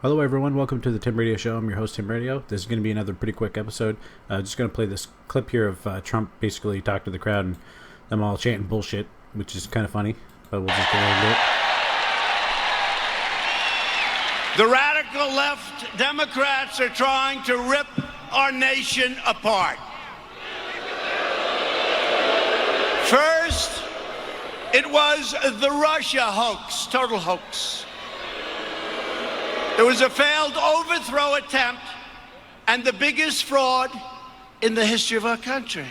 Hello, everyone. Welcome to the Tim Radio Show. I'm your host, Tim Radio. This is going to be another pretty quick episode. Just going to play this clip here of Trump basically talk to the crowd and them all chanting bullshit, which is kind of funny, but we'll just get into it. The radical left Democrats are trying to rip our nation apart. First, it was the Russia hoax, total hoax. It was a failed overthrow attempt and the biggest fraud in the history of our country.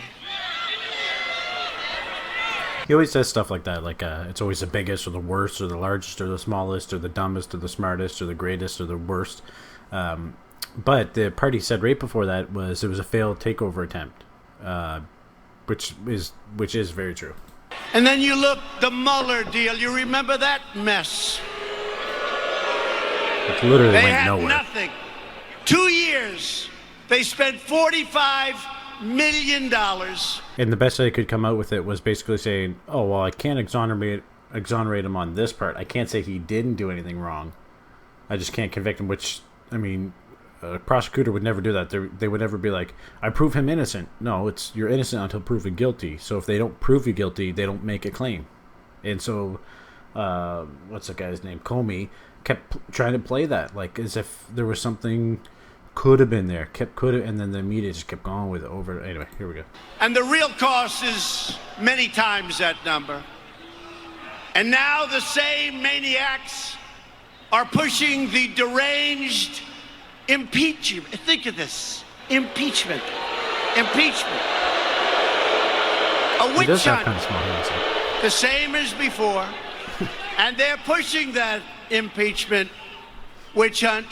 He always says stuff like that, like it's always the biggest or the worst or the largest or the smallest or the dumbest or the smartest or the greatest or the worst. But the part he said right before that was it was a failed takeover attempt, which is very true. And then you look, the Mueller deal, you remember that mess? It literally they went had nowhere. Nothing. 2 years, they spent $45 million. And the best they could come out with it was basically saying, oh, well, I can't exonerate him on this part. I can't say he didn't do anything wrong. I just can't convict him, which, I mean, a prosecutor would never do that. They would never be like, I prove him innocent. No, it's you're innocent until proven guilty. So if they don't prove you guilty, they don't make a claim. And so, what's the guy's name? Comey kept trying to play that like as if there was something could have been there, and then the media just kept going with it over. Anyway, here we go. And the real cost is many times that number. And now the same maniacs are pushing the deranged impeachment. Think of this. Impeachment. A witch hunt. Kind of small hands. The same as before. And they're pushing that impeachment witch hunt,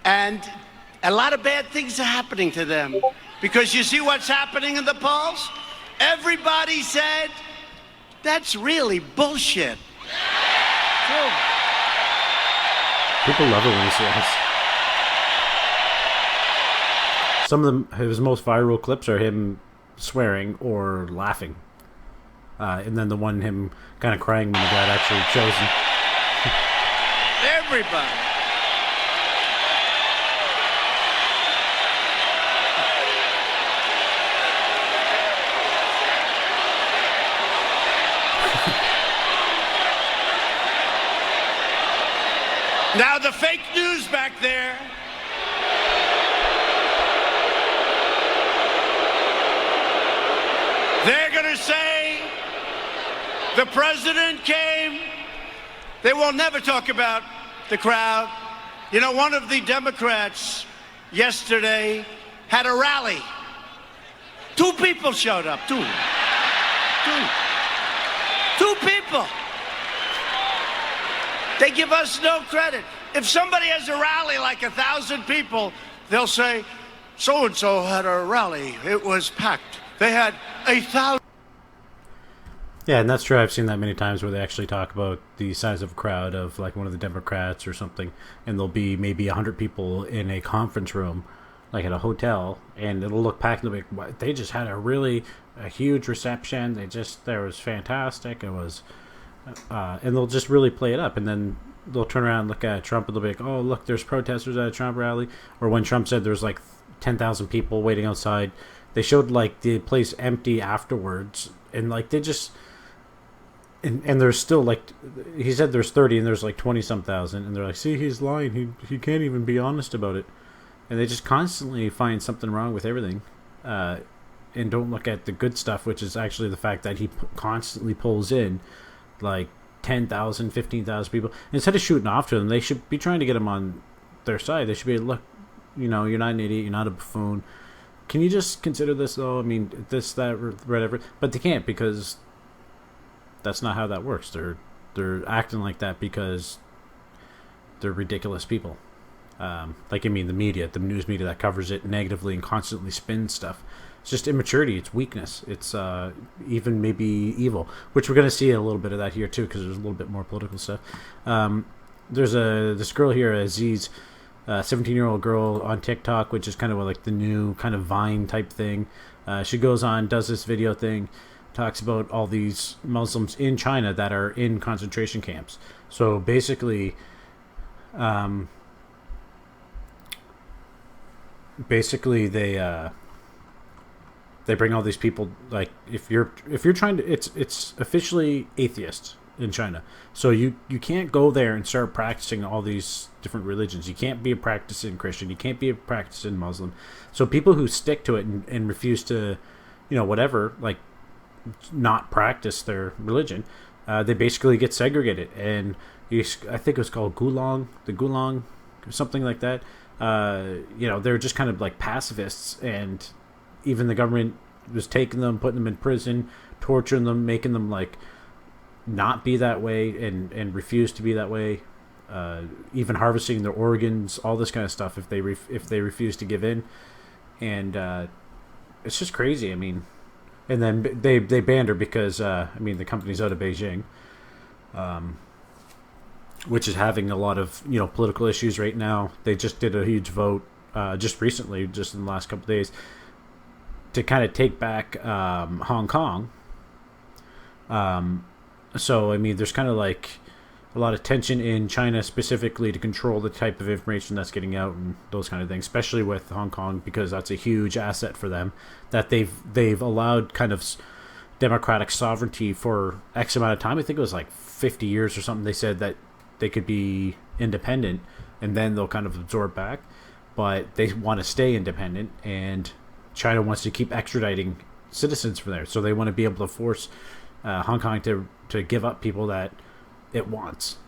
and a lot of bad things are happening to them. Because you see what's happening in the polls? Everybody said, that's really bullshit. True. People love it when he says. Some of his most viral clips are him swearing or laughing. And then the one him kind of crying when he got actually chosen. Everybody. Now the fake news back there. They're going to say the president came. They will never talk about the crowd. You know, one of the Democrats yesterday had a rally. 2 people showed up. Two people. They give us no credit. If somebody has a rally like 1,000 people, they'll say, so-and-so had a rally. It was packed. They had 1,000. Yeah, and that's true. I've seen that many times where they actually talk about the size of a crowd of like one of the Democrats or something, and there'll be maybe 100 people in a conference room, like at a hotel, and it'll look packed. And they'll be like, they just had a huge reception. There was fantastic. It was, and they'll just really play it up, and then they'll turn around and look at Trump, and they'll be like, oh, look, there's protesters at a Trump rally. Or when Trump said there's like 10,000 people waiting outside, they showed like the place empty afterwards, and like they just. And there's still like he said there's 30 and there's like 20-some thousand, and they're like, see, he's lying, he can't even be honest about it, and they just constantly find something wrong with everything, and don't look at the good stuff, which is actually the fact that he constantly pulls in like 10,000, 15,000 people. Instead of shooting off to them, they should be trying to get them on their side. They should be, look, you know, you're not an idiot, you're not a buffoon. Can you just consider this though? I mean, this, that, whatever. But they can't, because that's not how that works. They're acting like that because they're ridiculous people. Like, I mean, the news media that covers it negatively and constantly spins stuff. It's just immaturity. It's weakness. It's even maybe evil, which we're going to see a little bit of that here too, because there's a little bit more political stuff. There's this girl here, Aziz, 17-year-old girl on TikTok, which is kind of like the new kind of Vine type thing. She goes on, does this video thing, talks about all these Muslims in China that are in concentration camps. So basically, basically they bring all these people, like if you're trying to, it's officially atheist in China, so you can't go there and start practicing all these different religions. You can't be a practicing Christian, you can't be a practicing Muslim. So people who stick to it and refuse to, whatever, like not practice their religion, they basically get segregated. And I think it was called the Gulag, or something like that. They're just kind of like pacifists, and even the government was taking them, putting them in prison, torturing them, making them like not be that way and refuse to be that way. Even harvesting their organs, all this kind of stuff if they refuse to give in. And it's just crazy. I mean, and then they banned her because the company's out of Beijing, which is having a lot of political issues right now. They just did a huge vote just recently, just in the last couple of days, to kind of take back Hong Kong. So there's kind of like a lot of tension in China specifically to control the type of information that's getting out and those kind of things, especially with Hong Kong, because that's a huge asset for them, that they've allowed kind of democratic sovereignty for X amount of time. I think it was like 50 years or something. They said that they could be independent and then they'll kind of absorb back, but they want to stay independent, and China wants to keep extraditing citizens from there, so they want to be able to force Hong Kong to give up people that it wants,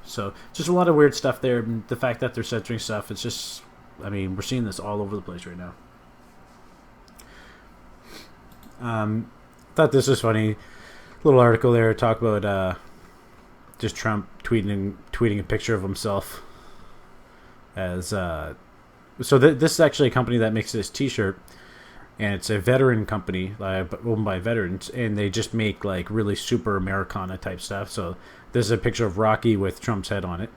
So just a lot of weird stuff there. The fact that they're censoring stuff, it's just, we're seeing this all over the place right now. Thought this was funny. Little article there, talk about just Trump tweeting a picture of himself as so this is actually a company that makes this T-shirt, and it's a veteran company owned by veterans, and they just make like really super Americana type stuff. So this is a picture of Rocky with Trump's head on it,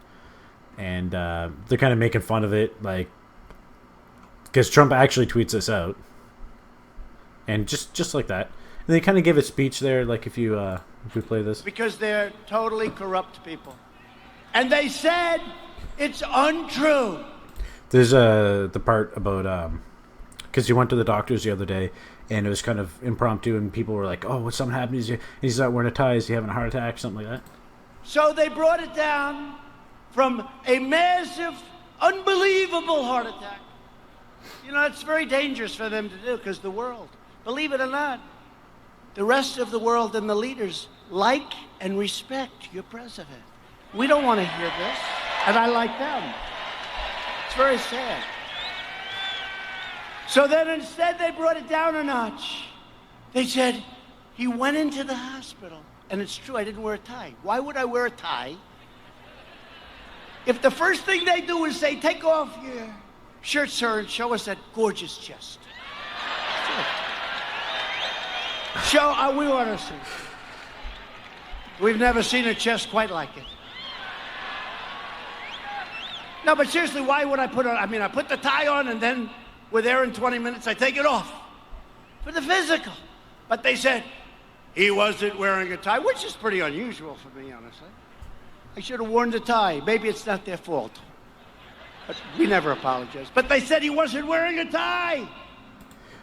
and they're kind of making fun of it, like, because Trump actually tweets this out, and just like that. And they kind of give a speech there, like if you play this, because they're totally corrupt people, and they said it's untrue. There's the part about because he went to the doctors the other day, and it was kind of impromptu, and people were like, "Oh, what's something happened? He's not wearing a tie. Is he having a heart attack? Something like that." So they brought it down from a massive, unbelievable heart attack. It's very dangerous for them to do, because the world, believe it or not, the rest of the world and the leaders like and respect your president. We don't want to hear this, and I like them. It's very sad. So then instead they brought it down a notch. They said, he went into the hospital. And it's true, I didn't wear a tie. Why would I wear a tie if the first thing they do is say, take off your shirt, sir, and show us that gorgeous chest? We want to see. We've never seen a chest quite like it. No, but seriously, why would I put on? I put the tie on, and then we're there in 20 minutes, I take it off for the physical. But they said he wasn't wearing a tie, which is pretty unusual for me, honestly. I should have worn the tie. Maybe it's not their fault. But we never apologize. But they said he wasn't wearing a tie.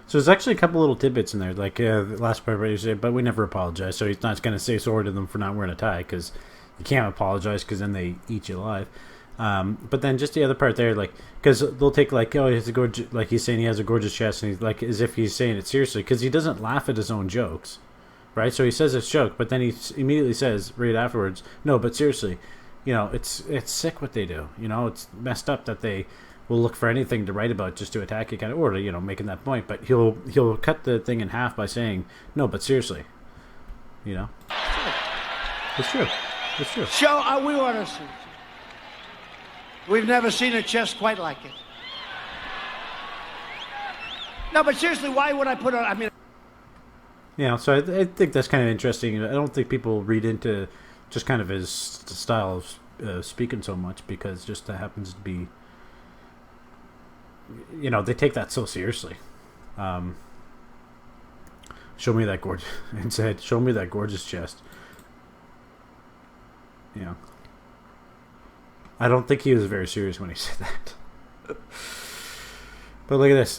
So there's actually a couple little tidbits in there, like the last part where you say, but we never apologize. So he's not going to say sorry to them for not wearing a tie, because you can't apologize, because then they eat you alive. But then just the other part there, like, because they'll take like, oh, he has a gorgeous, like he's saying he has a gorgeous chest, and he's like, as if he's saying it seriously, because he doesn't laugh at his own jokes, right? So he says this joke, but then he immediately says right afterwards, no, but seriously, it's sick what they do. It's messed up that they will look for anything to write about just to attack you, kind of, or to, making that point. But he'll cut the thing in half by saying, no, but seriously, it's true. It's true. We want to see. We've never seen a chest quite like it. No, but seriously, why would I put on? So I think that's kind of interesting. I don't think people read into just kind of his style of speaking so much, because just that happens to be, they take that so seriously. Show me that gorgeous, and said, show me that gorgeous chest. I don't think he was very serious when he said that. But look at this.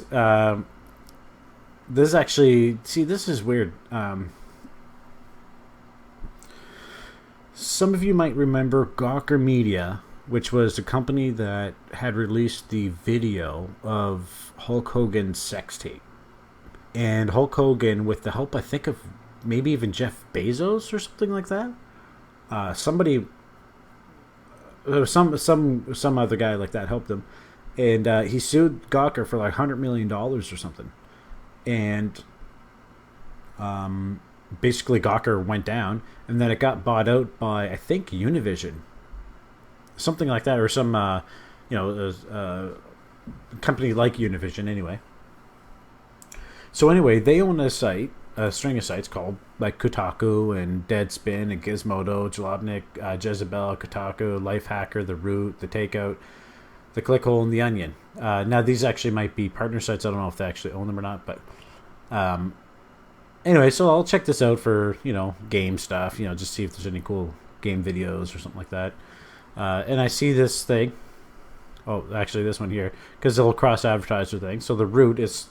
This is actually, see, this is weird. Some of you might remember Gawker Media, which was a company that had released the video of Hulk Hogan's sex tape. And Hulk Hogan, with the help, I think, of maybe even Jeff Bezos or something like that. Somebody, some other guy like that helped him, and he sued Gawker for like $100 million or something. And basically Gawker went down, and then it got bought out by, I think, Univision, something like that, or some company like Univision anyway. So anyway, they own a site, a string of sites called like Kotaku and Deadspin and Gizmodo, Jalopnik, Jezebel, Kotaku, Lifehacker, The Root, The Takeout, The Clickhole, and The Onion. Now these actually might be partner sites. I don't know if they actually own them or not, but anyway, so I'll check this out for, game stuff, just see if there's any cool game videos or something like that. And I see this thing. Oh, actually this one here, because they'll cross advertise or thing. So The Root is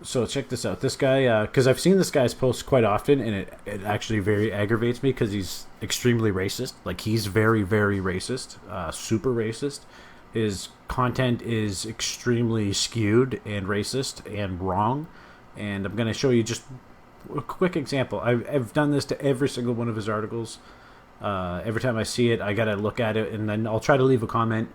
so check this out. This guy, because I've seen this guy's posts quite often, and it actually very aggravates me because he's extremely racist. Like, he's very, very racist, super racist. His content is extremely skewed and racist and wrong. And I'm going to show you just a quick example. I've done this to every single one of his articles. Every time I see it, I got to look at it, and then I'll try to leave a comment.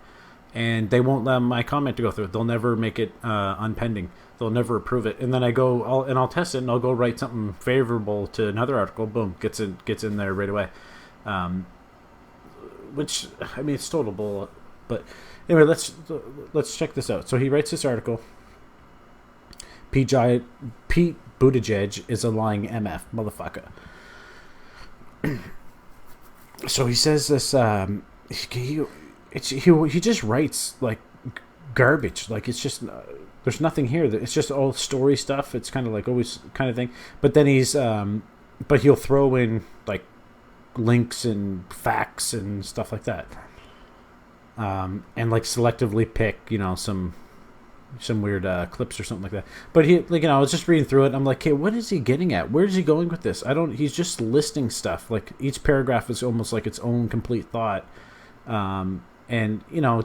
And they won't let my comment to go through. They'll never make it unpending. They'll never approve it. And then I'll test it, and I'll go write something favorable to another article. Boom, gets in there right away. Which, I mean, it's total bull. But anyway, let's check this out. So he writes this article. Pete Buttigieg is a lying MF motherfucker. So he says this. He just writes like garbage. Like, it's just there's nothing here. It's just all story stuff. It's kind of like always kind of thing. But then but he'll throw in like links and facts and stuff like that. And like selectively pick some weird clips or something like that. But I was just reading through it. And I'm like, hey, what is he getting at? Where is he going with this? He's just listing stuff. Like, each paragraph is almost like its own complete thought. And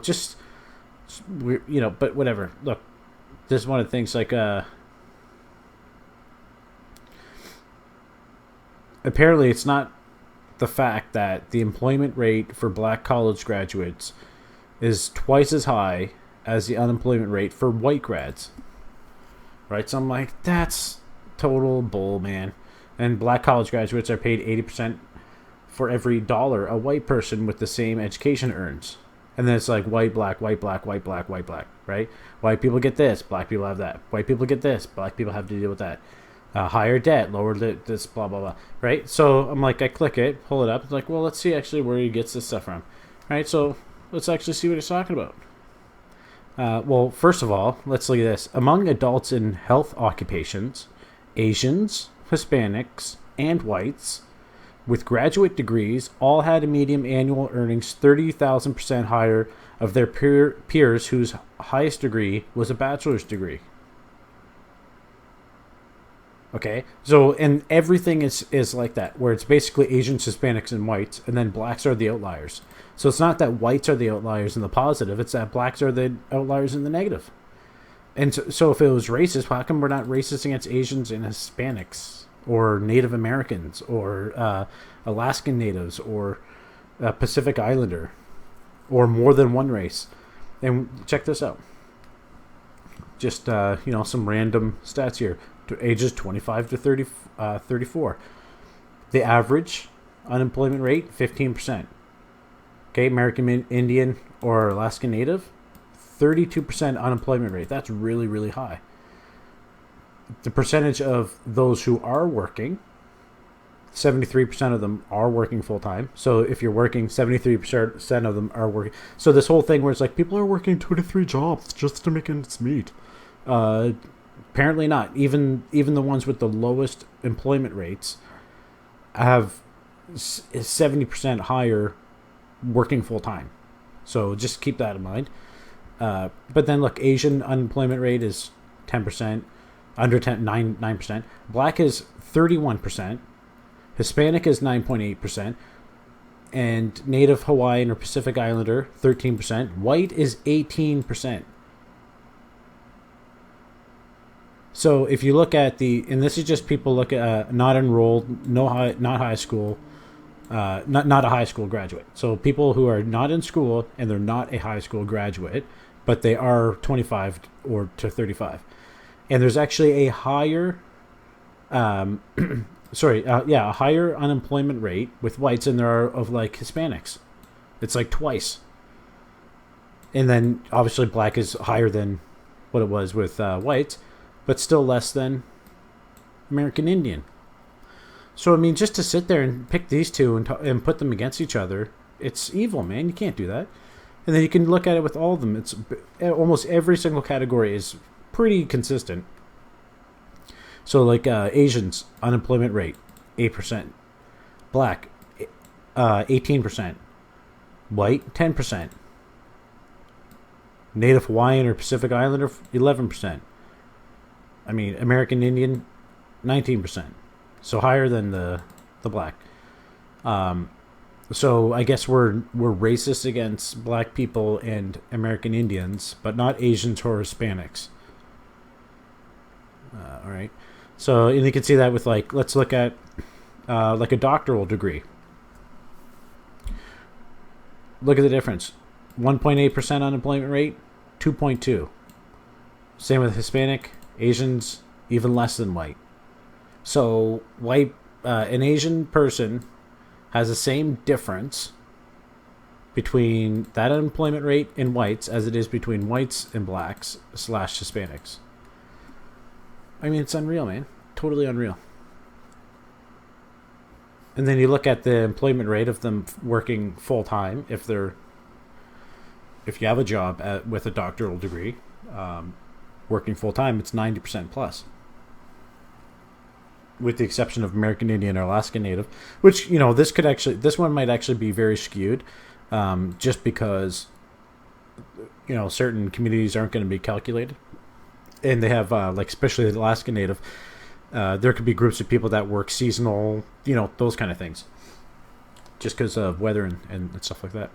just but whatever. Look, this is one of the things, like, apparently it's not the fact that the employment rate for black college graduates is twice as high as the unemployment rate for white grads. Right? So I'm like, that's total bull, man. And black college graduates are paid 80% for every dollar a white person with the same education earns. And then it's like white, black, white, black, white, black, white, black, right? White people get this, black people have that. White people get this, black people have to deal with that. Higher debt, lower this, blah, blah, blah, right? So I'm like, I click it, pull it up. It's like, well, let's see actually where he gets this stuff from, right? So let's actually see what he's talking about. Well, first of all, let's look at this. Among adults in health occupations, Asians, Hispanics, and whites with graduate degrees all had a median annual earnings 30,000% higher of their peers whose highest degree was a bachelor's degree. Okay, so, and everything is like that, where it's basically Asians, Hispanics, and whites, and then blacks are the outliers. So it's not that whites are the outliers in the positive, it's that blacks are the outliers in the negative. And so if it was racist, how come we're not racist against Asians and Hispanics? Or Native Americans, or Alaskan Natives, or Pacific Islander, or more than one race. And check this out. Just, some random stats here. To ages 25 to 34. The average unemployment rate, 15%. Okay, American Indian or Alaskan Native, 32% unemployment rate. That's really, really high. The percentage of those who are working, 73% of them are working full-time. So if you're working, 73% of them are working. So this whole thing where it's like, people are working 2 to 3 jobs just to make ends meet. Apparently not. Even the ones with the lowest employment rates have 70% higher working full time. So just keep that in mind. But then look, Asian unemployment rate is 10%, under 9%. Black is 31%. Hispanic is 9.8%. And Native Hawaiian or Pacific Islander, 13%. White is 18%. So if you look at and this is just people look at not enrolled, not high school, not a high school graduate. So people who are not in school and they're not a high school graduate, but they are 25 or to 35. And there's actually a higher, a higher unemployment rate with whites than there are of like Hispanics. It's like twice. And then obviously black is higher than what it was with whites, but still less than American Indian. So I mean, just to sit there and pick these two and put them against each other, it's evil, man. You can't do that. And then you can look at it with all of them. It's almost every single category is pretty consistent. So like Asians, unemployment rate, 8%. Black, 18%. White, 10%. Native Hawaiian or Pacific Islander, 11%. I mean, American Indian, 19%. So higher than the black. So I guess we're racist against black people and American Indians, but not Asians or Hispanics. All right. So and you can see that with like, let's look at like a doctoral degree. Look at the difference. 1.8% unemployment rate, 2.2. Same with Hispanic, Asians, even less than white. So white, an Asian person has the same difference between that unemployment rate in whites as it is between whites and blacks / Hispanics. I mean, it's unreal, man. Totally unreal. And then you look at the employment rate of them working full time. If you have a job with a doctoral degree, working full time, it's 90% plus. With the exception of American Indian or Alaska Native, which, you know, this one might actually be very skewed, just because, you know, certain communities aren't going to be calculated, and they have like especially the Alaska Native, there could be groups of people that work seasonal, you know, those kind of things, just because of weather and stuff like that.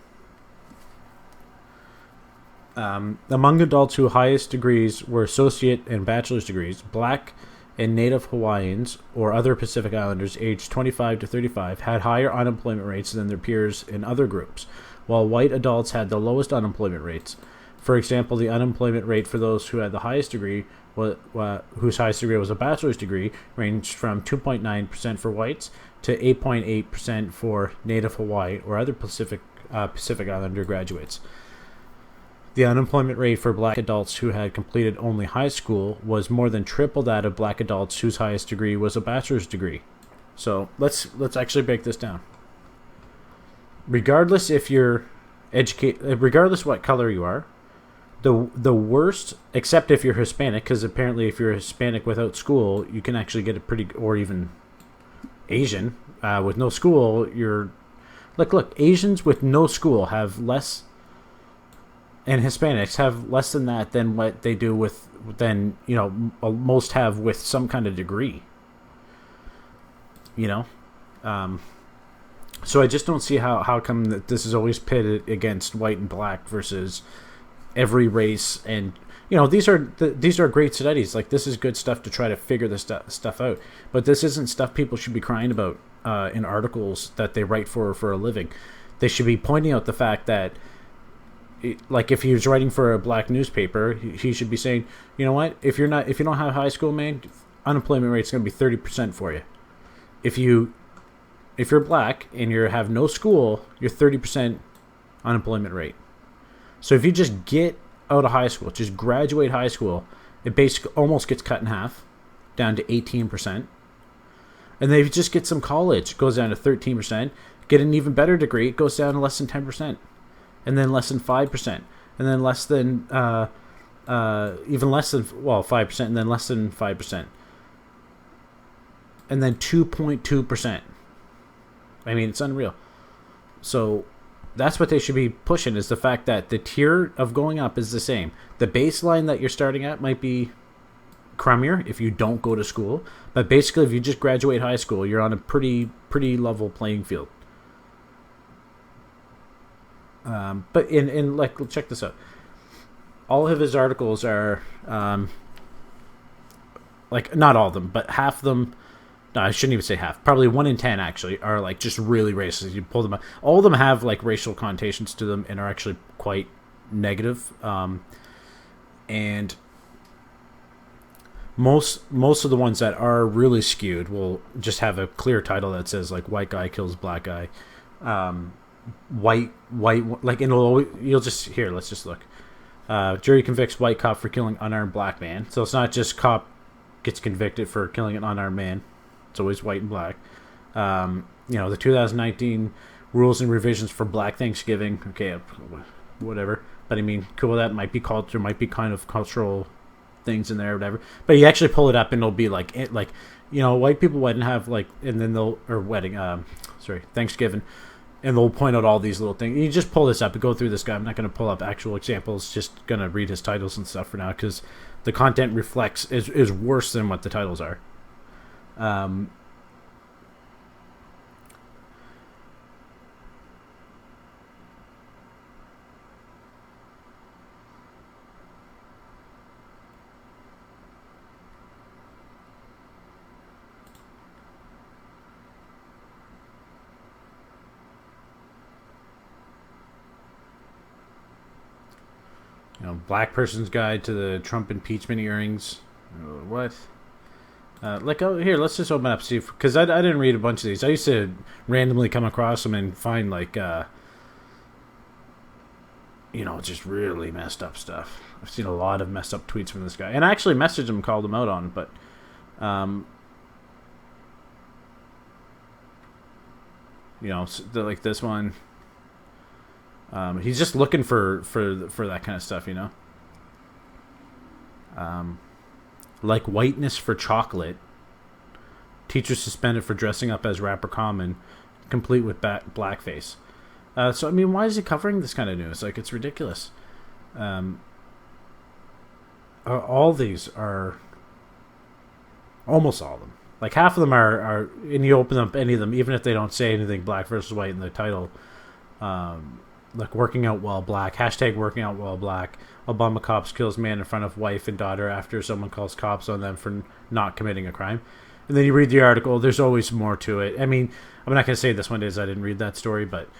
Among adults whose highest degrees were associate and bachelor's degrees, black and Native Hawaiians or other Pacific Islanders aged 25 to 35 had higher unemployment rates than their peers in other groups, while white adults had the lowest unemployment rates. For example, the unemployment rate for those who had the highest degree, whose highest degree was a bachelor's degree, ranged from 2.9% for whites to 8.8% for Native Hawaii or other Pacific Islander graduates. The unemployment rate for black adults who had completed only high school was more than triple that of black adults whose highest degree was a bachelor's degree. So let's actually break this down. Regardless if you're regardless what color you are, the worst, except if you're Hispanic, because apparently if you're Hispanic without school, you can actually get a pretty, or even Asian with no school, you're look, Asians with no school have less. And Hispanics have less than that than what they do than, you know, most have with some kind of degree. You know? So I just don't see how come that this is always pitted against white and black versus every race. And, you know, these are great studies. Like, this is good stuff to try to figure this stuff out. But this isn't stuff people should be crying about in articles that they write for a living. They should be pointing out the fact that, like, if he was writing for a black newspaper, he should be saying, you know what, if you don't have high school, man, unemployment rate's going to be 30% for you. If you're black and you have no school, you're 30% unemployment rate. So if you just get out of high school, just graduate high school, it basically almost gets cut in half, down to 18%. And then if you just get some college, it goes down to 13%. Get an even better degree, it goes down to less than 10%. And then less than 5%, and then less than, even less than, 5%, and then less than 5%, and then 2.2%. I mean, it's unreal. So That's what they should be pushing, is the fact that the tier of going up is the same. The baseline that you're starting at might be crummier if you don't go to school, but basically if you just graduate high school, you're on a pretty level playing field. But in like, check this out. All of his articles are like, not all of them, but half of them. No, I shouldn't even say half. Probably 1 in 10 actually are like just really racist. You pull them out. All of them have like racial connotations to them and are actually quite negative. And most of the ones that are really skewed will just have a clear title that says like white guy kills black guy, white like, and you'll just here. Let's just look. Jury convicts white cop for killing unarmed black man. So it's not just cop gets convicted for killing an unarmed man. It's always white and black. The 2019 rules and revisions for Black Thanksgiving. Okay, whatever. But I mean, cool. That might be culture, might be kind of cultural things in there, or whatever. But you actually pull it up, and it'll be like white people wouldn't have like, and then Thanksgiving, and they'll point out all these little things. You just pull this up and go through this guy. I'm not going to pull up actual examples. Just going to read his titles and stuff for now, because the content is worse than what the titles are. Black person's guide to the Trump impeachment hearings. What? Here, let's just open up, see, because I didn't read a bunch of these. I used to randomly come across them and find like, just really messed up stuff. I've seen a lot of messed up tweets from this guy, and I actually messaged him and called him out on it, but, like this one. He's just looking for that kind of stuff, like whiteness for chocolate. Teacher suspended for dressing up as rapper Common, complete with blackface. So I mean, why is he covering this kind of news? Like, it's ridiculous. All these are, almost all of them. Like half of them are, and you open up any of them, even if they don't say anything black versus white in the title. Like working out while black, hashtag working out while black. Obama cops kills man in front of wife and daughter after someone calls cops on them for not committing a crime. And then you read the article, there's always more to it. I mean, I'm not going to say this one is I didn't read that story, but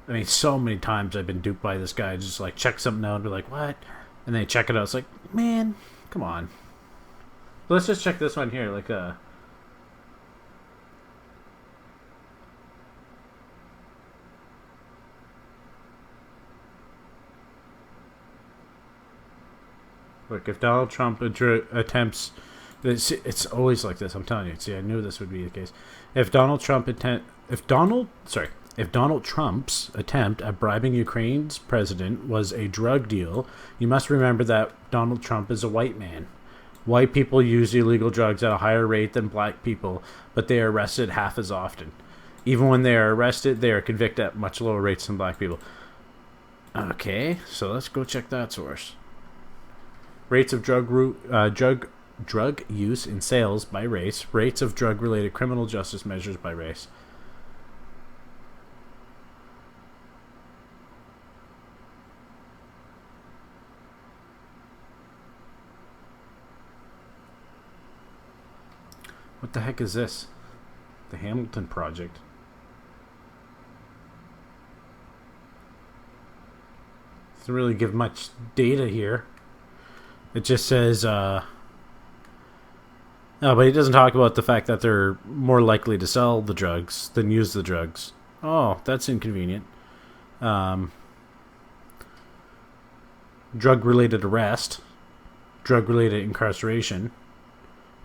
I mean, so many times I've been duped by this guy. Just like check something out and be like, what? And then you check it out. It's like, man, come on. But let's just check this one here. Like, look, if Donald Trump attempts, it's always like this. I'm telling you. See, I knew this would be the case. If Donald Trump's attempt at bribing Ukraine's president was a drug deal, you must remember that Donald Trump is a white man. White people use illegal drugs at a higher rate than black people, but they are arrested half as often. Even when they are arrested, they are convicted at much lower rates than black people. Okay, so let's go check that source. Rates of drug use and sales by race. Rates of drug-related criminal justice measures by race. What the heck is this? The Hamilton Project. Doesn't really give much data here. It just says, no, but it doesn't talk about the fact that they're more likely to sell the drugs than use the drugs. Oh, that's inconvenient. Drug-related arrest, drug-related incarceration.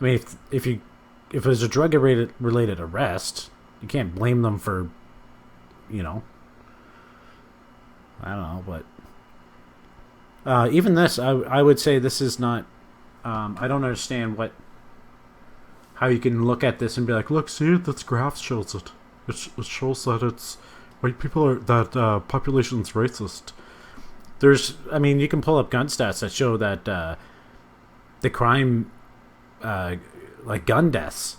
I mean, if it was a drug-related arrest, you can't blame them for, I don't know, but even this, I would say this is not. I don't understand how you can look at this and be like, look, see, this graph shows it. It shows that it's white people are that population's racist. I mean, you can pull up gun stats that show that the crime, like gun deaths,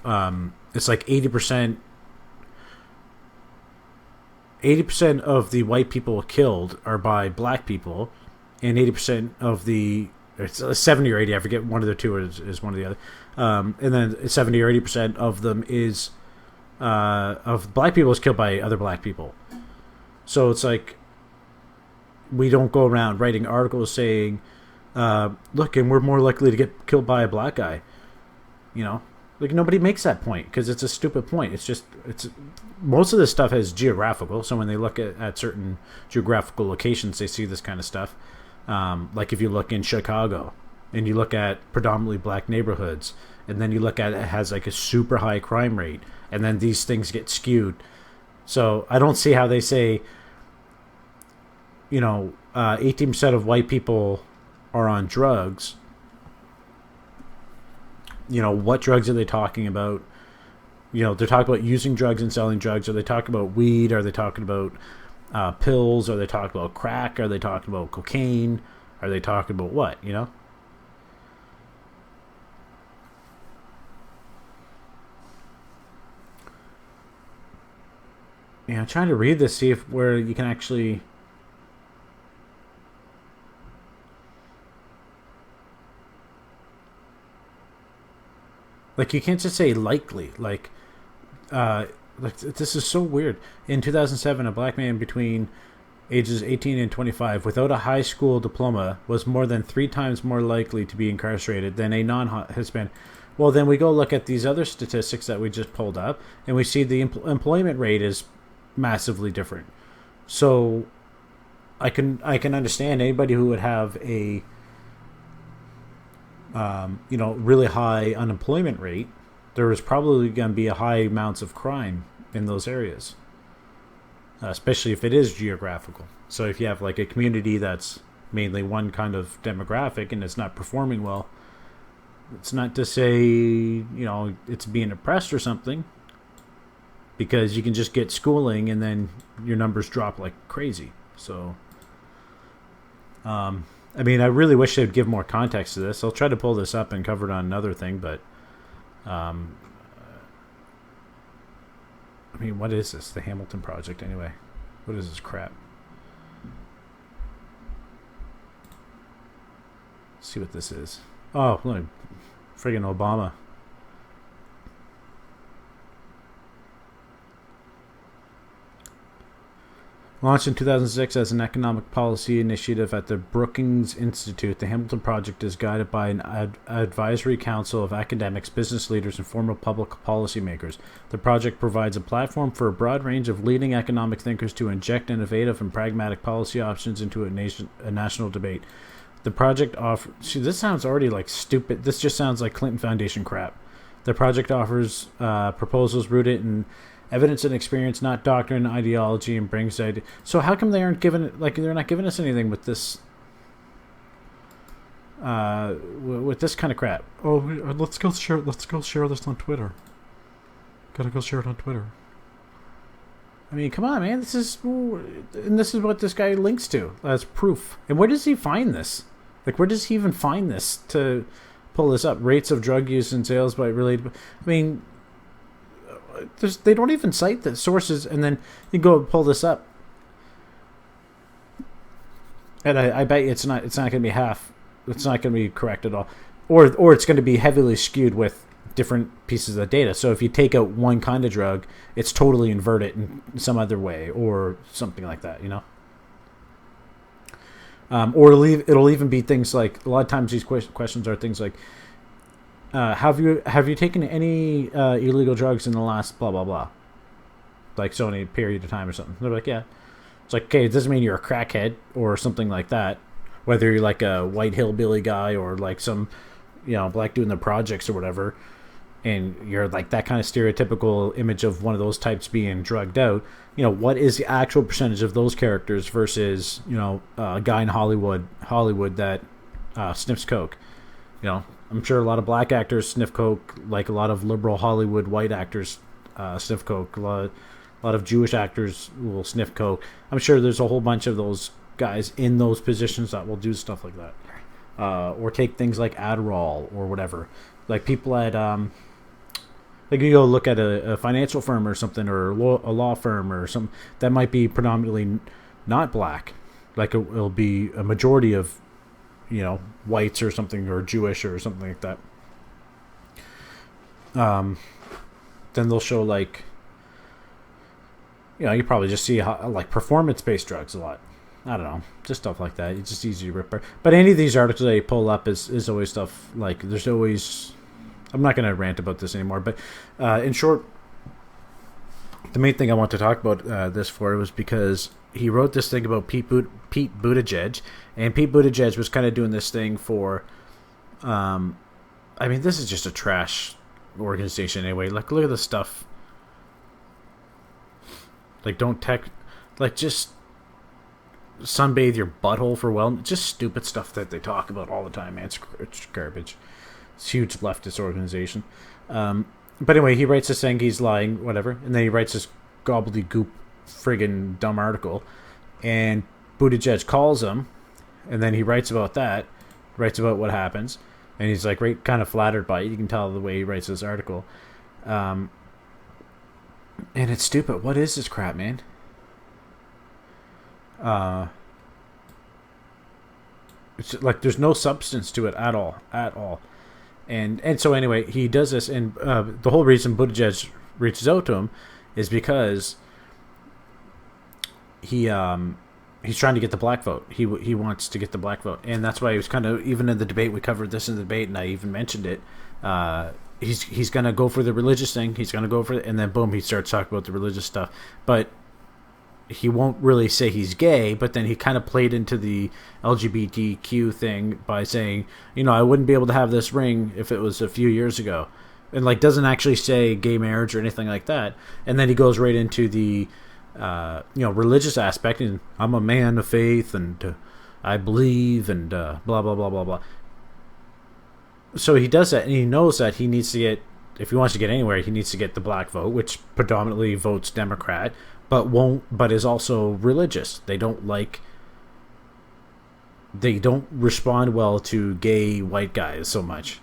it's like 80%. 80% of the white people killed are by black people, and 80% of the, it's 70 or 80, I forget, one of the two is one of the other, and then 70 or 80% of them is of black people is killed by other black people. So it's like we don't go around writing articles saying, look, and we're more likely to get killed by a black guy. You know, like nobody makes that point because it's a stupid point. It's most of this stuff is geographical. So when they look at certain geographical locations, they see this kind of stuff. Like if you look in Chicago and you look at predominantly black neighborhoods, and then you look at it has like a super high crime rate, and then these things get skewed. So I don't see how they say, 18% of white people are on drugs. What drugs are they talking about? They're talking about using drugs and selling drugs. Are they talking about weed? Are they talking about pills? Are they talking about crack? Are they talking about cocaine? Are they talking about what, Yeah, I'm trying to read this, see if where you can actually... Like, you can't just say likely. Like this is so weird. In 2007, a black man between ages 18 and 25 without a high school diploma was more than 3 times more likely to be incarcerated than a non-Hispanic. Well, then we go look at these other statistics that we just pulled up, and we see the employment rate is massively different. So I can understand anybody who would have a really high unemployment rate. There is probably going to be a high amounts of crime in those areas, especially if it is geographical. So if you have like a community that's mainly one kind of demographic and it's not performing well, it's not to say it's being oppressed or something, because you can just get schooling and then your numbers drop like crazy. So I mean, I really wish they'd give more context to this. I'll try to pull this up and cover it on another thing, but I mean, what is this? The Hamilton Project, anyway. What is this crap? Let's see what this is. Oh, look, friggin' Obama. Launched in 2006 as an economic policy initiative at the Brookings Institute, the Hamilton Project is guided by an advisory council of academics, business leaders, and former public policymakers. The project provides a platform for a broad range of leading economic thinkers to inject innovative and pragmatic policy options into a national debate. The project offers... See, this sounds already like stupid. This just sounds like Clinton Foundation crap. The project offers proposals rooted in evidence and experience, not doctrine and ideology, and brings idea. So how come they aren't giving it, like they're not giving us anything with this with this kind of crap? Oh, let's go share this on Twitter. Gotta go share it on Twitter. I mean, come on, man. This is what this guy links to as proof. And where does he find this? Like, where does he even find this to pull this up? Rates of drug use and sales by related... I mean, they don't even cite the sources, and then you go pull this up, and I bet you it's not going to be half. It's not going to be correct at all, or it's going to be heavily skewed with different pieces of data. So if you take out one kind of drug, it's totally inverted in some other way, or something like that. Or it'll even be things like, a lot of times these questions are things like, have you taken any illegal drugs in the last blah blah blah, like so many period of time or something? They're like, yeah. It's like, okay, it doesn't mean you're a crackhead or something like that, whether you're like a white hillbilly guy or like some black dude in the projects or whatever, and you're like that kind of stereotypical image of one of those types being drugged out. What is the actual percentage of those characters versus a guy in Hollywood that sniffs coke? I'm sure a lot of black actors sniff coke, like a lot of liberal Hollywood white actors sniff coke. A lot of A lot of Jewish actors will sniff coke. I'm sure there's a whole bunch of those guys in those positions that will do stuff like that, or take things like Adderall or whatever. Like people at like you go look at a financial firm or something, or a law firm or something that might be predominantly not black. Like it'll be a majority of, whites or something, or Jewish or something like that. Then they'll show like, you probably just see how, like performance-based drugs a lot. I don't know, just stuff like that. It's just easy to rip. But any of these articles that you pull up is always stuff like, there's always. I'm not going to rant about this anymore, but in short, the main thing I want to talk about this for was because he wrote this thing about Pete Buttigieg, and Pete Buttigieg was kind of doing this thing for. This is just a trash organization anyway. Like, look at the stuff. Like, just sunbathe your butthole for wellness. Just stupid stuff that they talk about all the time, man. It's garbage. It's a huge leftist organization. But anyway, he writes this saying he's lying, whatever, and then he writes this gobbledygook friggin' dumb article, and Buttigieg calls him, and then he writes about that, writes about what happens, and he's like kind of flattered by it. You can tell the way he writes this article. And it's stupid. What is this crap, man? It's like there's no substance to it at all. And so anyway, he does this, and the whole reason Buttigieg reaches out to him is because he's trying to get the black vote. He wants to get the black vote, and that's why he was kind of, even in the debate, we covered this in the debate, and I even mentioned it. He's gonna go for the religious thing. He's gonna go for it, and then boom, he starts talking about the religious stuff, but he won't really say he's gay, but then he kind of played into the LGBTQ thing by saying, I wouldn't be able to have this ring if it was a few years ago. And like doesn't actually say gay marriage or anything like that. And then he goes right into the, religious aspect. And I'm a man of faith and I believe and blah, blah, blah, blah, blah. So he does that, and he knows that he needs to get, if he wants to get anywhere, he needs to get the black vote, which predominantly votes Democrat, but is also religious. They don't respond well to gay white guys so much.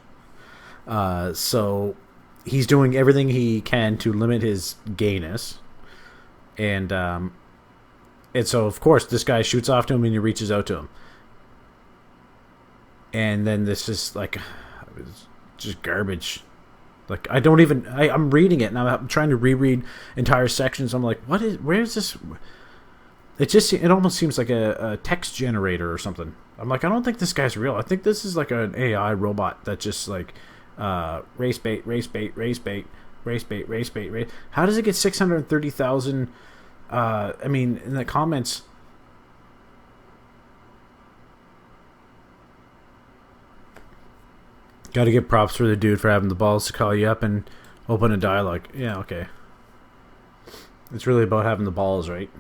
So he's doing everything he can to limit his gayness. And so of course this guy shoots off to him and he reaches out to him. And then this is like, it's just garbage. Like, I'm reading it, and I'm trying to reread entire sections. I'm like, where's this? It almost seems like a text generator or something. I'm like, I don't think this guy's real. I think this is like an AI robot that just like, race bait, race bait, race bait, race bait, race bait, race. How does it get 630,000? In the comments. Got to give props for the dude for having the balls to call you up and open a dialogue. Yeah, okay. It's really about having the balls, right?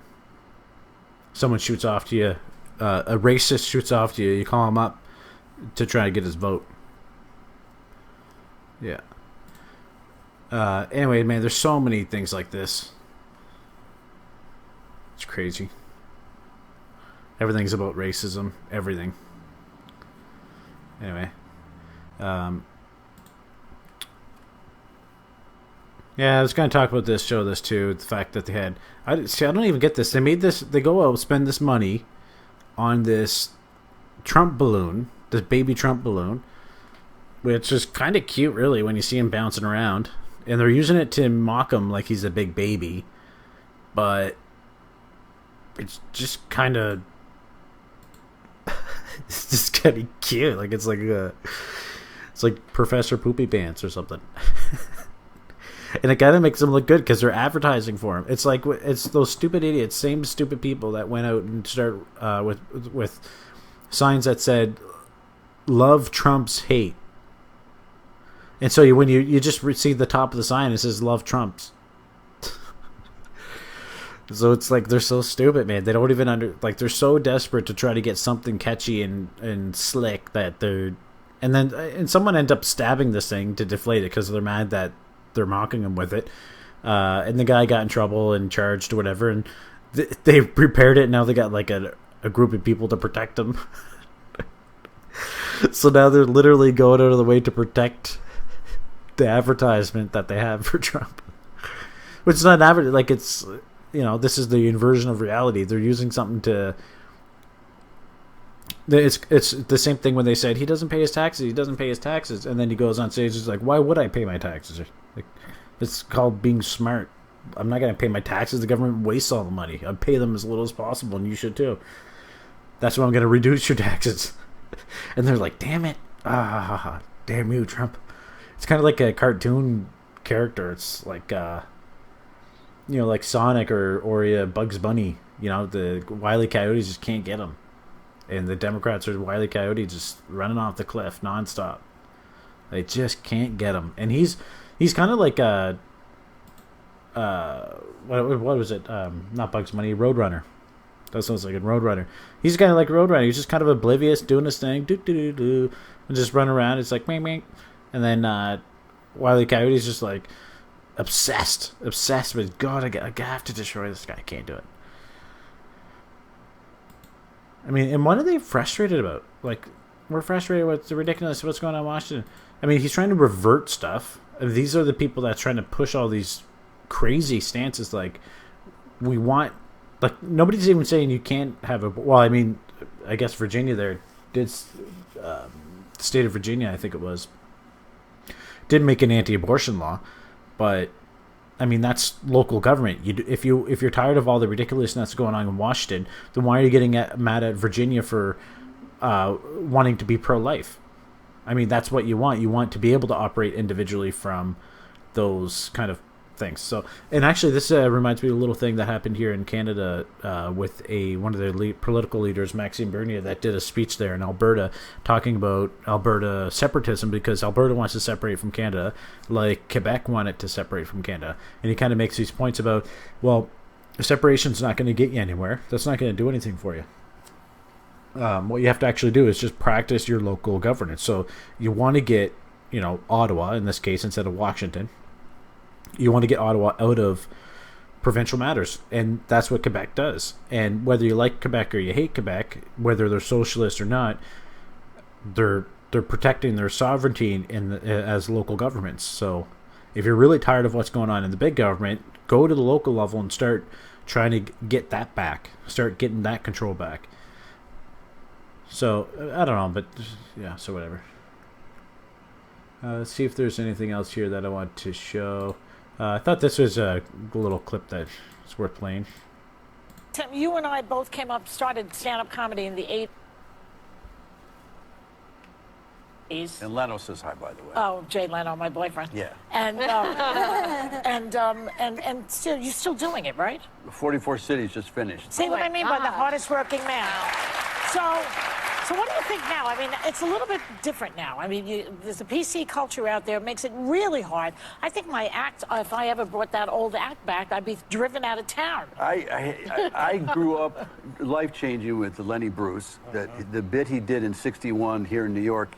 Someone shoots off to you. A racist shoots off to you. You call him up to try to get his vote. Yeah. Anyway, man, there's so many things like this. It's crazy. Everything's about racism. Everything. Anyway. I was going to talk about this, show this too. The fact that they had, I don't even get this. They made this. They go out, spend this money on this Trump balloon, this baby Trump balloon, which is kind of cute, really, when you see him bouncing around. And they're using it to mock him like he's a big baby, but it's just kind of, it's just kind of cute. Like it's like Professor Poopy Pants or something. And it kind of makes them look good because they're advertising for him. It's like, it's those stupid idiots, same stupid people that went out and started with signs that said, "Love Trump's hate." And so when you just see the top of the sign, it says "Love Trump's." So it's like they're so stupid, man. They don't even they're so desperate to try to get something catchy and slick that they're, and someone ends up stabbing this thing to deflate it because they're mad that they're mocking him with it. and the guy got in trouble and charged or whatever, and they prepared it. And now they got like a group of people to protect him. So now they're literally going out of the way to protect the advertisement that they have for Trump, which is not like it's, this is the inversion of reality. They're using something to. It's the same thing when they said he doesn't pay his taxes, and then he goes on stage. He's like, why would I pay my taxes? Like, it's called being smart. I'm not going to pay my taxes. The government wastes all the money. I pay them as little as possible, and you should too. That's why I'm going to reduce your taxes. And they're like, damn it. Damn you, Trump. It's kind of like a cartoon character. It's like, like Sonic or Bugs Bunny. The Wile E. Coyotes just can't get him. And the Democrats are Wile E. Coyote just running off the cliff nonstop. They just can't get him. And he's kind of like what was it? Not Bugs Bunny, Roadrunner. That sounds like a Roadrunner. He's kind of like Roadrunner. He's just kind of oblivious, doing his thing, and just run around. It's like, ming. And then Wile E. Coyote's just like obsessed with, God, I have to destroy this guy. I can't do it. I mean, and what are they frustrated about? Like, we're frustrated with the ridiculous what's going on in Washington. I mean, he's trying to revert stuff. These are the people that's trying to push all these crazy stances. Like, we want, like, nobody's even saying you can't have a. Well, I mean, I guess Virginia there did. The state of Virginia, I think it was, did make an anti-abortion law, but I mean, that's local government. If you're tired of all the ridiculousness going on in Washington, then why are you getting mad at Virginia for wanting to be pro-life? I mean, that's what you want. You want to be able to operate individually from those kind of things. So, and actually, this reminds me of a little thing that happened here in Canada with one of their political leaders, Maxime Bernier, that did a speech there in Alberta talking about Alberta separatism, because Alberta wants to separate from Canada like Quebec wanted to separate from Canada. And he kind of makes these points about, well, separation's not going to get you anywhere. That's not going to do anything for you. What you have to actually do is just practice your local governance. So you want to get, Ottawa, in this case, instead of Washington. You want to get Ottawa out of provincial matters, and that's what Quebec does. And whether you like Quebec or you hate Quebec, whether they're socialist or not, they're protecting their sovereignty as local governments. So if you're really tired of what's going on in the big government, go to the local level and start trying to get that back. Start getting that control back. So I don't know, but yeah, so whatever. Let's see if there's anything else here that I want to show. I thought this was a little clip that's worth playing. Tim, you and I both started stand-up comedy in the 80s. And Leno says hi, by the way. Oh, Jay Leno, my boyfriend. Yeah. And still, you're still doing it, right? 44 cities just finished. See what I mean by the hardest working man. So what do you think now? I mean, it's a little bit different now. I mean, there's a PC culture out there. It makes it really hard. I think my act, if I ever brought that old act back, I'd be driven out of town. I grew up life-changing with Lenny Bruce. The bit he did in '61 here in New York,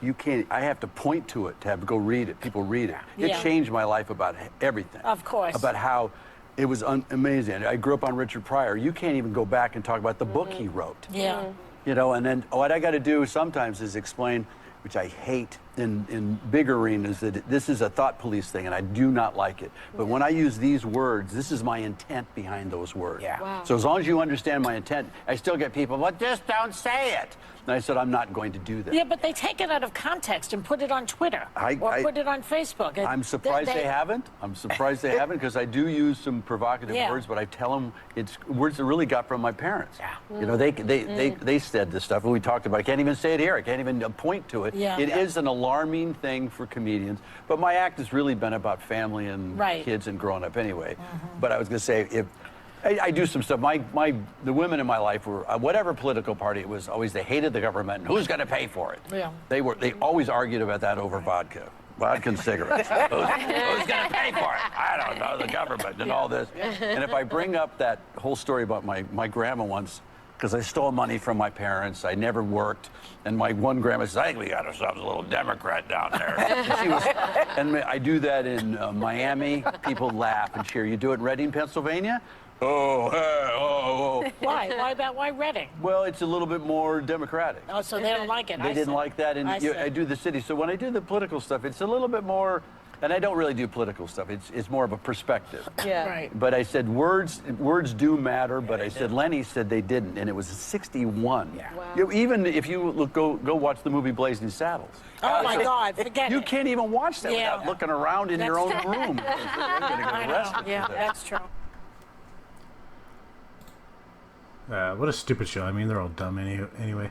I have to point to it to go read it. People read it. It changed my life about everything. Of course. About how it was amazing. I grew up on Richard Pryor. You can't even go back and talk about the book he wrote. Yeah. And then what I got to do sometimes is explain, which I hate in big arenas, that this is a thought police thing, and I do not like it. But when I use these words, this is my intent behind those words. Yeah. Wow. So as long as you understand my intent, I still get people, well, just don't say it. And I said, I'm not going to do that. Yeah, but they take it out of context and put it on Twitter or put it on Facebook. I'm surprised they haven't. I'm surprised they haven't, because I do use some provocative words, but I tell them it's words that really got from my parents. Yeah. They said this stuff, and we talked about it. I can't even say it here. I can't even point to it. Yeah. It is an alarming thing for comedians, but my act has really been about family and kids and growing up anyway. But I was going to say, if I do some stuff. The women in my life were, whatever political party it was, always they hated the government and who's going to pay for it. Yeah. They always argued about that over vodka and cigarettes. Who's going to pay for it? I don't know, the government and all this. And if I bring up that whole story about my grandma once, because I stole money from my parents. I never worked. And my one grandma says, I think we got ourselves a little Democrat down there. And I do that in Miami. People laugh and cheer. You do it in Reading, Pennsylvania? Oh, hey, oh. Why Reading? Well, it's a little bit more democratic. Oh, so they don't like it. They didn't like that. And I do the city. So when I do the political stuff, it's a little bit more, and I don't really do political stuff. It's more of a perspective. Yeah. Right. But I said words do matter, but I said Lenny said they didn't, and it was 61. Yeah. Wow. Even if you go watch the movie Blazing Saddles. Oh my God, forget it. You can't even watch that without looking around in your own room. You're going to get arrested. Yeah, that's true. What a stupid show. I mean, they're all dumb anyway.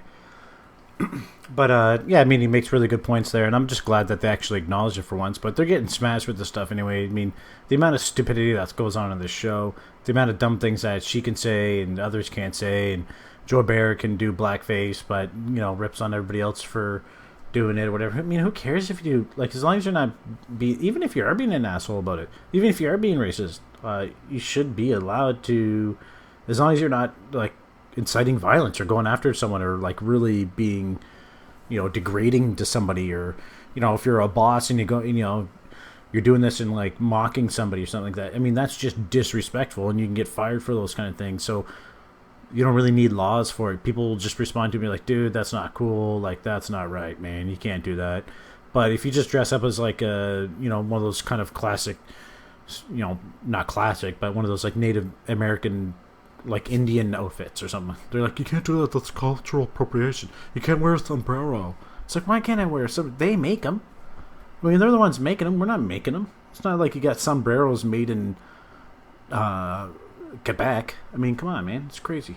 But, yeah, I mean, he makes really good points there, and I'm just glad that they actually acknowledge it for once. But they're getting smashed with this stuff anyway. I mean, the amount of stupidity that goes on in this show, the amount of dumb things that she can say and others can't say, and Joe Bear can do blackface, but, rips on everybody else for doing it or whatever. I mean, who cares if you do, like, as long as you're not, even if you are being an asshole about it, even if you are being racist, you should be allowed to, as long as you're not, like, inciting violence or going after someone or like really being, degrading to somebody, or, if you're a boss and you go, you're doing this and like mocking somebody or something like that. I mean, that's just disrespectful, and you can get fired for those kind of things. So you don't really need laws for it. People will just respond to me like, dude, that's not cool. Like, that's not right, man. You can't do that. But if you just dress up as like a, one of those kind of classic, not classic, but one of those like Native American, like Indian outfits or something. They're like, you can't do that. That's cultural appropriation. You can't wear a sombrero. It's like, why can't I wear some? They make them. I mean, they're the ones making them. We're not making them. It's not like you got sombreros made in Quebec. I mean, come on, man. It's crazy.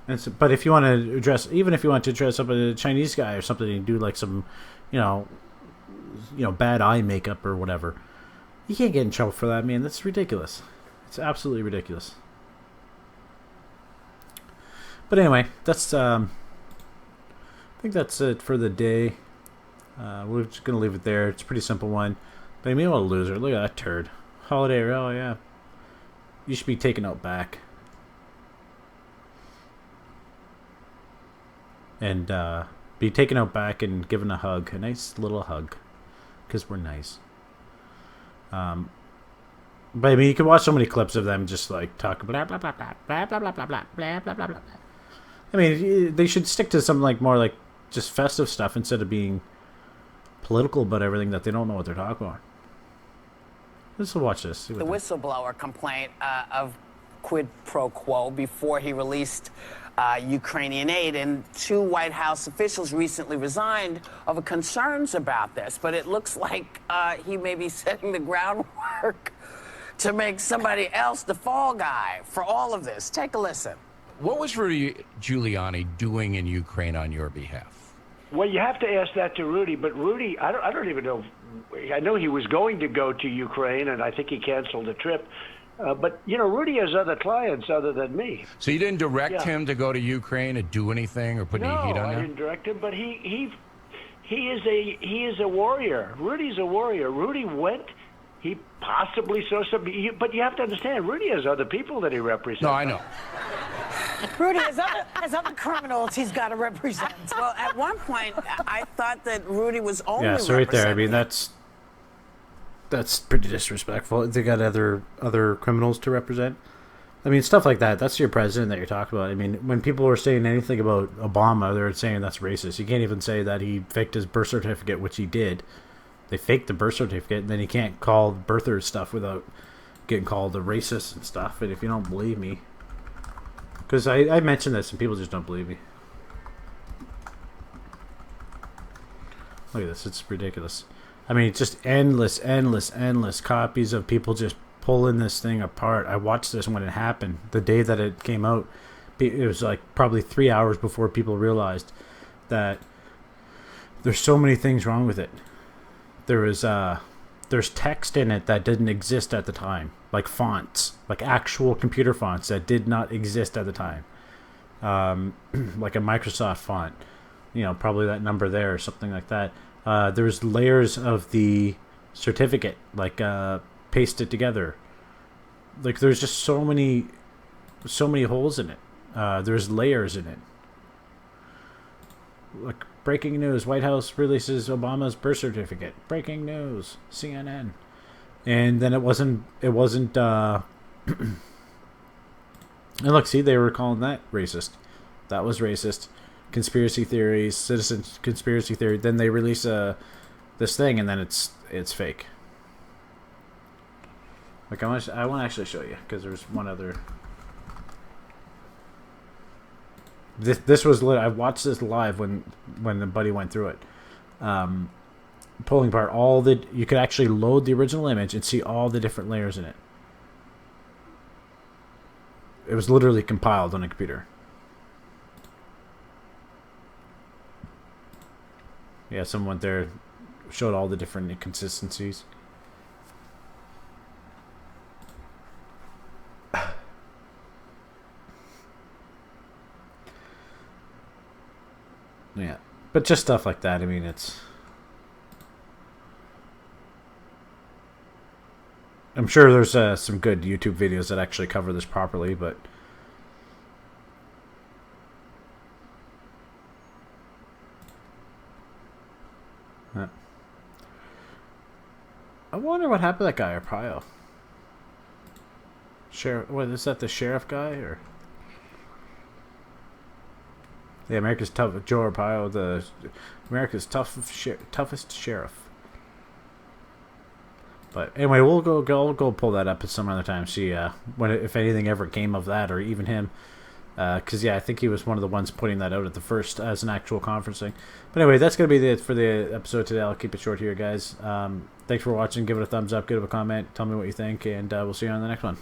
But if you want to dress, even if you want to dress up as a Chinese guy or something and do like some, bad eye makeup or whatever, you can't get in trouble for that, man. That's ridiculous. It's absolutely ridiculous. But anyway, that's I think that's it for the day. We're just gonna leave it there. It's a pretty simple one. But I mean, what a loser! Look at that turd. Holiday, oh yeah. You should be taken out back. And be taken out back and given a hug, a nice little hug, because we're nice. But I mean, you can watch so many clips of them just like talk blah blah blah blah blah blah blah blah blah blah blah blah blah. I mean, they should stick to something like more like just festive stuff instead of being political about everything that they don't know what they're talking about. Let's watch this. The whistleblower complaint of quid pro quo before he released Ukrainian aid, and 2 White House officials recently resigned over concerns about this. But it looks like he may be setting the groundwork to make somebody else the fall guy for all of this. Take a listen. What was Rudy Giuliani doing in Ukraine on your behalf? Well, you have to ask that to Rudy, but Rudy, I don't even know. I know he was going to go to Ukraine, and I think he canceled the trip. But, Rudy has other clients other than me. So you didn't direct him to go to Ukraine and do anything or put any heat on him? No, I didn't direct him, but he is a warrior. Rudy's a warrior. Rudy went. He possibly saw some, but you have to understand, Rudy has other people that he represents. No, I know. Rudy has other criminals he's got to represent. Well, at one point, I thought that Rudy was only yeah, so right there. I mean, that's pretty disrespectful. They got other criminals to represent. I mean, stuff like that. That's your president that you're talking about. I mean, when people were saying anything about Obama, they're saying that's racist. You can't even say that he faked his birth certificate, which he did. They faked the birth certificate, and then you can't call birther stuff without getting called a racist and stuff. And if you don't believe me, because I mentioned this and people just don't believe me. Look at this. It's ridiculous. I mean, it's just endless copies of people just pulling this thing apart. I watched this when it happened. The day that it came out, it was like probably 3 hours before people realized that there's so many things wrong with it. There's text in it that didn't exist at the time, like fonts, like actual computer fonts that did not exist at the time, like a Microsoft font, probably that number there or something like that. There's layers of the certificate, like pasted together. Like there's just so many holes in it. there's layers in it. Like, breaking news: White House releases Obama's birth certificate. Breaking news: CNN. And then it wasn't. And look, see, they were calling that racist. That was racist. Conspiracy theories, citizen conspiracy theory. Then they release this thing, and then it's fake. Like, I want to actually show you, because there's one other. This was lit. I watched this live when the buddy went through it, pulling apart all the. You could actually load the original image and see all the different layers in it. It was literally compiled on a computer. Yeah, someone went there, showed all the different inconsistencies. Yeah, but just stuff like that. I mean, it's. I'm sure there's some good YouTube videos that actually cover this properly, but. I wonder what happened to that guy, Arpaio. Sheriff, what is that? The sheriff guy, or? Yeah, America's tough. Joe Arpaio, America's toughest sheriff. But anyway, we'll go pull that up at some other time. See if anything ever came of that, or even him. Because I think he was one of the ones putting that out at the first as an actual conferencing. But anyway, that's gonna be it for the episode today. I'll keep it short here, guys. Thanks for watching. Give it a thumbs up. Give it a comment. Tell me what you think, and we'll see you on the next one.